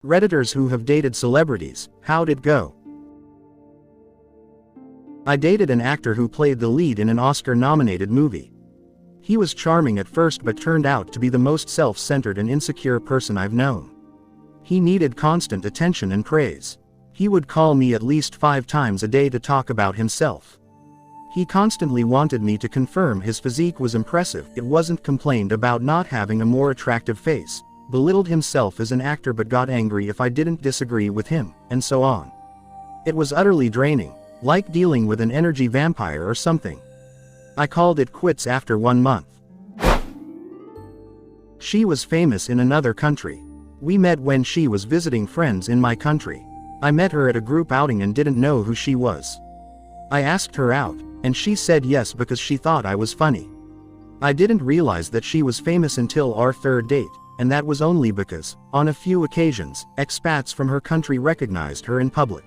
Redditors who have dated celebrities, how'd it go? I dated an actor who played the lead in an Oscar-nominated movie. He was charming at first but turned out to be the most self-centered and insecure person I've known. He needed constant attention and praise. He would call me at least 5 times a day to talk about himself. He constantly wanted me to confirm his physique was impressive. It wasn't complained about not having a more attractive face, belittled himself as an actor but got angry if I didn't disagree with him, and so on. It was utterly draining, like dealing with an energy vampire or something. I called it quits after 1 month. She was famous in another country. We met when she was visiting friends in my country. I met her at a group outing and didn't know who she was. I asked her out, and she said yes because she thought I was funny. I didn't realize that she was famous until our 3rd date, and that was only because, on a few occasions, expats from her country recognized her in public.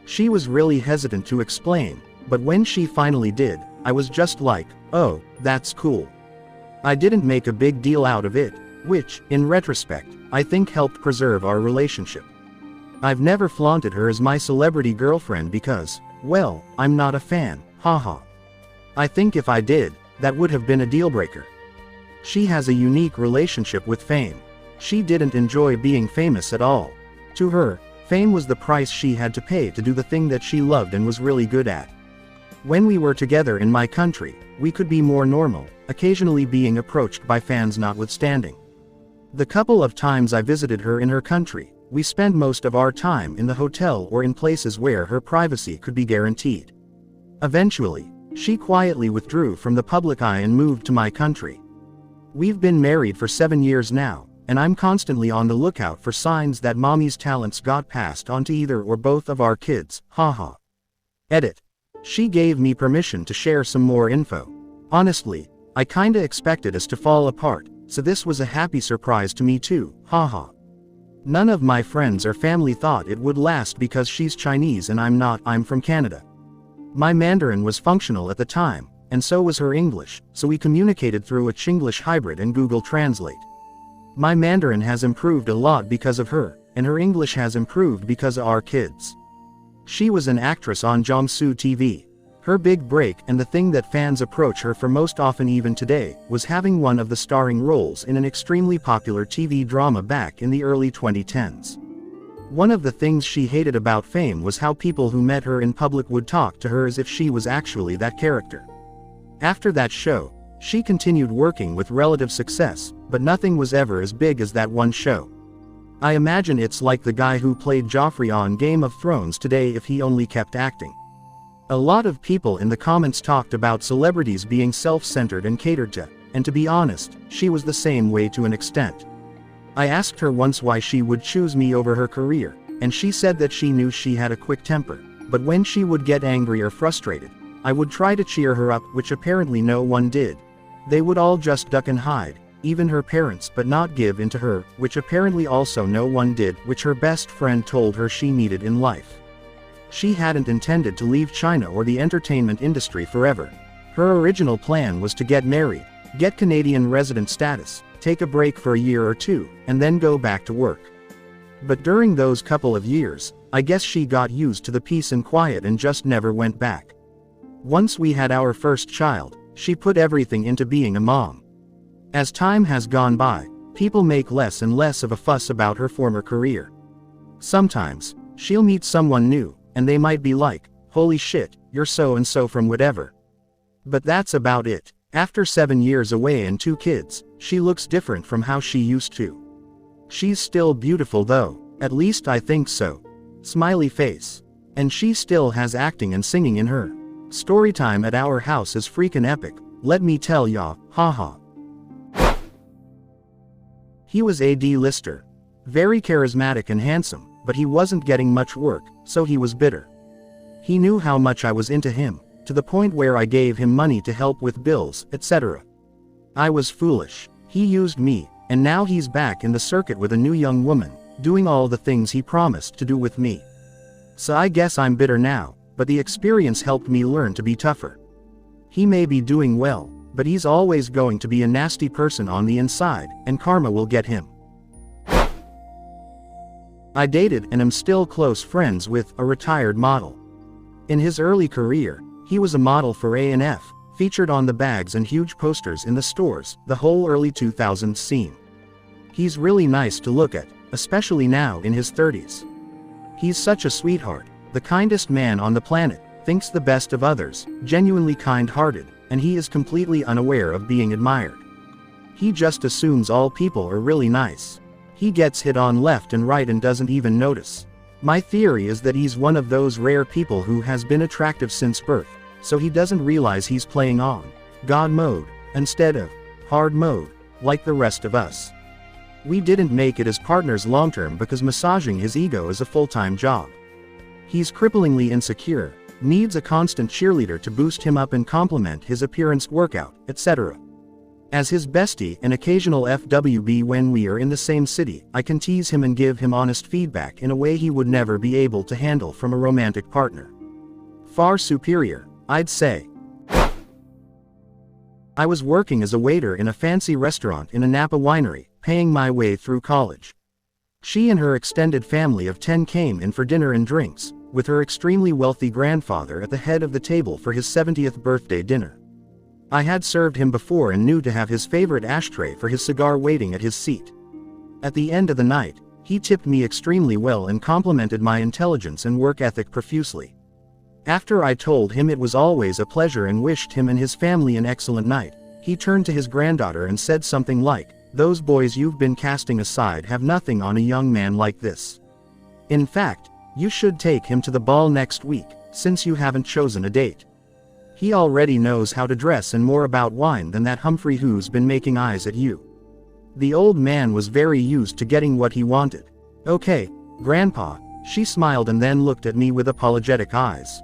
She was really hesitant to explain, but when she finally did, I was just like, oh, that's cool. I didn't make a big deal out of it, which, in retrospect, I think helped preserve our relationship. I've never flaunted her as my celebrity girlfriend because, well, I'm not a fan, haha. I think if I did, that would have been a deal-breaker. She has a unique relationship with fame. She didn't enjoy being famous at all. To her, fame was the price she had to pay to do the thing that she loved and was really good at. When we were together in my country, we could be more normal, occasionally being approached by fans notwithstanding. The couple of times I visited her in her country, we spent most of our time in the hotel or in places where her privacy could be guaranteed. Eventually, she quietly withdrew from the public eye and moved to my country. We've been married for 7 years now, and I'm constantly on the lookout for signs that mommy's talents got passed on to either or both of our kids, haha. Edit. She gave me permission to share some more info. Honestly, I kinda expected us to fall apart, so this was a happy surprise to me too, haha. None of my friends or family thought it would last because she's Chinese and I'm not. I'm from Canada. My Mandarin was functional at the time, and so was her English, so we communicated through a Chinglish hybrid and Google Translate. My Mandarin has improved a lot because of her, and her English has improved because of our kids. She was an actress on Jiangsu TV. Her big break, and the thing that fans approach her for most often even today, was having one of the starring roles in an extremely popular TV drama back in the early 2010s. One of the things she hated about fame was how people who met her in public would talk to her as if she was actually that character. After that show, she continued working with relative success, but nothing was ever as big as that one show. I imagine it's like the guy who played Joffrey on Game of Thrones today if he only kept acting. A lot of people in the comments talked about celebrities being self-centered and catered to, and to be honest, she was the same way to an extent. I asked her once why she would choose me over her career, and she said that she knew she had a quick temper, but when she would get angry or frustrated, I would try to cheer her up, which apparently no one did. They would all just duck and hide, even her parents, but not give in to her, which apparently also no one did, which her best friend told her she needed in life. She hadn't intended to leave China or the entertainment industry forever. Her original plan was to get married, get Canadian resident status, take a break for a year or 2, and then go back to work. But during those couple of years, I guess she got used to the peace and quiet and just never went back. Once we had our first child, she put everything into being a mom. As time has gone by, people make less and less of a fuss about her former career. Sometimes, she'll meet someone new, and they might be like, holy shit, you're so-and-so from whatever. But that's about it. After 7 years away and 2 kids, she looks different from how she used to. She's still beautiful though, at least I think so. Smiley face. And she still has acting and singing in her. Storytime at our house is freaking epic, let me tell ya, haha. He was a D-lister. Very charismatic and handsome, but he wasn't getting much work, so he was bitter. He knew how much I was into him, to the point where I gave him money to help with bills, etc. I was foolish. He used me, and now he's back in the circuit with a new young woman, doing all the things he promised to do with me. So I guess I'm bitter now, but the experience helped me learn to be tougher. He may be doing well, but he's always going to be a nasty person on the inside, and karma will get him. I dated and am still close friends with a retired model. In his early career, he was a model for A&F, featured on the bags and huge posters in the stores, the whole early 2000s scene. He's really nice to look at, especially now in his 30s. He's such a sweetheart, the kindest man on the planet, thinks the best of others, genuinely kind-hearted, and he is completely unaware of being admired. He just assumes all people are really nice. He gets hit on left and right and doesn't even notice. My theory is that he's one of those rare people who has been attractive since birth, so he doesn't realize he's playing on God mode, instead of hard mode, like the rest of us. We didn't make it as partners long-term because massaging his ego is a full-time job. He's cripplingly insecure, needs a constant cheerleader to boost him up and compliment his appearance, workout, etc. As his bestie and occasional FWB when we are in the same city, I can tease him and give him honest feedback in a way he would never be able to handle from a romantic partner. Far superior, I'd say. I was working as a waiter in a fancy restaurant in a Napa winery, paying my way through college. She and her extended family of 10 came in for dinner and drinks, with her extremely wealthy grandfather at the head of the table for his 70th birthday dinner. I had served him before and knew to have his favorite ashtray for his cigar waiting at his seat. At the end of the night, he tipped me extremely well and complimented my intelligence and work ethic profusely. After I told him it was always a pleasure and wished him and his family an excellent night, he turned to his granddaughter and said something like, "Those boys you've been casting aside have nothing on a young man like this. In fact, you should take him to the ball next week, since you haven't chosen a date. He already knows how to dress and more about wine than that Humphrey who's been making eyes at you." The old man was very used to getting what he wanted. "Okay, Grandpa," she smiled and then looked at me with apologetic eyes.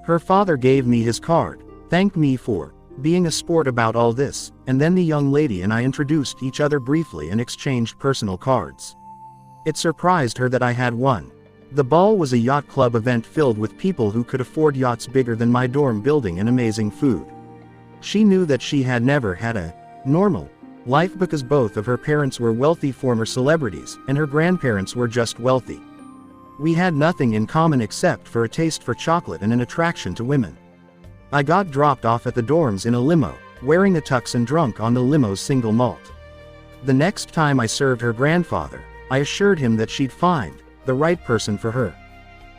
Her father gave me his card, thanked me for being a sport about all this, and then the young lady and I introduced each other briefly and exchanged personal cards. It surprised her that I had one. The ball was a yacht club event filled with people who could afford yachts bigger than my dorm building and amazing food. She knew that she had never had a normal life because both of her parents were wealthy former celebrities, and her grandparents were just wealthy. We had nothing in common except for a taste for chocolate and an attraction to women. I got dropped off at the dorms in a limo, wearing a tux and drunk on the limo's single malt. The next time I served her grandfather, I assured him that she'd find the right person for her.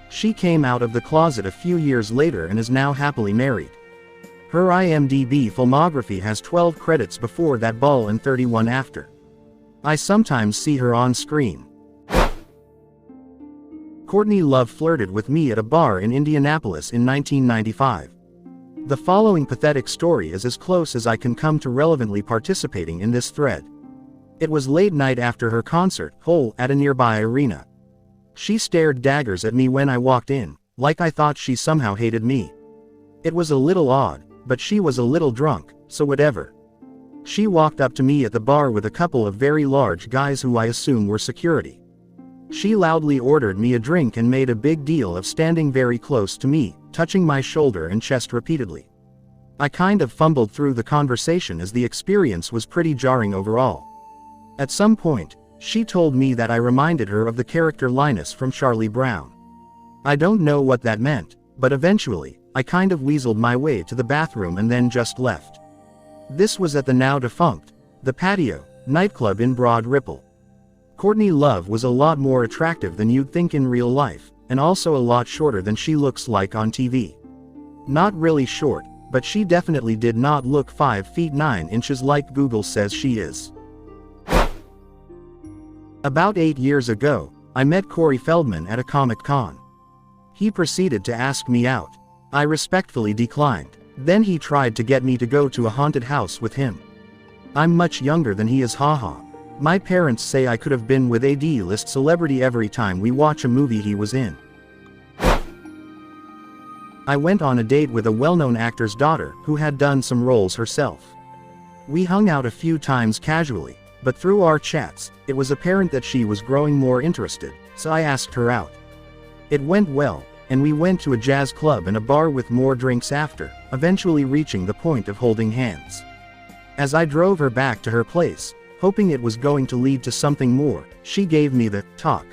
She came out of the closet a few years later and is now happily married. Her IMDb filmography has 12 credits before that ball and 31 after. I sometimes see her on screen. Courtney Love flirted with me at a bar in Indianapolis in 1995. The following pathetic story is as close as I can come to relevantly participating in this thread. It was late night after her concert, Hole, at a nearby arena. She stared daggers at me when I walked in, like I thought she somehow hated me. It was a little odd, but she was a little drunk, so whatever. She walked up to me at the bar with a couple of very large guys who I assume were security. She loudly ordered me a drink and made a big deal of standing very close to me, touching my shoulder and chest repeatedly. I kind of fumbled through the conversation as the experience was pretty jarring overall. At some point, she told me that I reminded her of the character Linus from Charlie Brown. I don't know what that meant, but eventually, I kind of weaseled my way to the bathroom and then just left. This was at the now defunct The Patio nightclub in Broad Ripple. Courtney Love was a lot more attractive than you'd think in real life, and also a lot shorter than she looks like on TV. Not really short, but she definitely did not look 5 feet 9 inches like Google says she is. About 8 years ago, I met Corey Feldman at a Comic-Con. He proceeded to ask me out. I respectfully declined. Then he tried to get me to go to a haunted house with him. I'm much younger than he is, haha. My parents say I could have been with a D-list celebrity every time we watch a movie he was in. I went on a date with a well-known actor's daughter who had done some roles herself. We hung out a few times casually, but through our chats, it was apparent that she was growing more interested, so I asked her out. It went well, and we went to a jazz club and a bar with more drinks after, eventually reaching the point of holding hands. As I drove her back to her place, hoping it was going to lead to something more, she gave me the talk.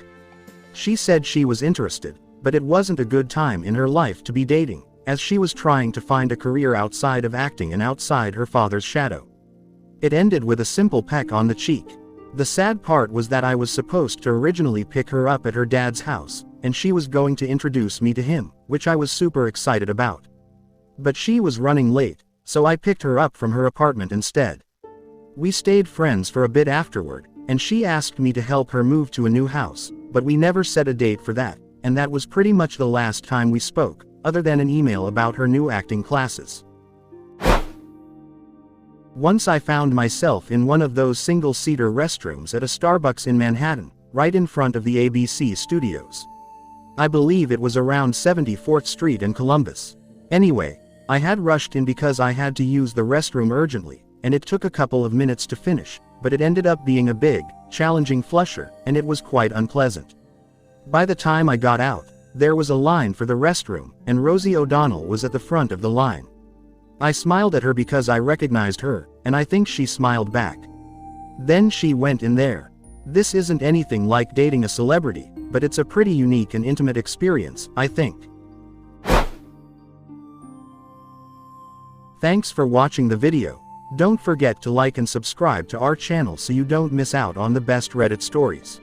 She said she was interested, but it wasn't a good time in her life to be dating, as she was trying to find a career outside of acting and outside her father's shadow. It ended with a simple peck on the cheek. The sad part was that I was supposed to originally pick her up at her dad's house, and she was going to introduce me to him, which I was super excited about. But she was running late, so I picked her up from her apartment instead. We stayed friends for a bit afterward, and she asked me to help her move to a new house, but we never set a date for that, and that was pretty much the last time we spoke, other than an email about her new acting classes. Once I found myself in one of those single-seater restrooms at a Starbucks in Manhattan, right in front of the ABC studios. I believe it was around 74th Street and Columbus. Anyway, I had rushed in because I had to use the restroom urgently, and it took a couple of minutes to finish, but it ended up being a big, challenging flusher, and it was quite unpleasant. By the time I got out, there was a line for the restroom, and Rosie O'Donnell was at the front of the line. I smiled at her because I recognized her, and I think she smiled back. Then she went in there. This isn't anything like dating a celebrity, but it's a pretty unique and intimate experience, I think. Thanks for watching the video. Don't forget to like and subscribe to our channel so you don't miss out on the best Reddit stories.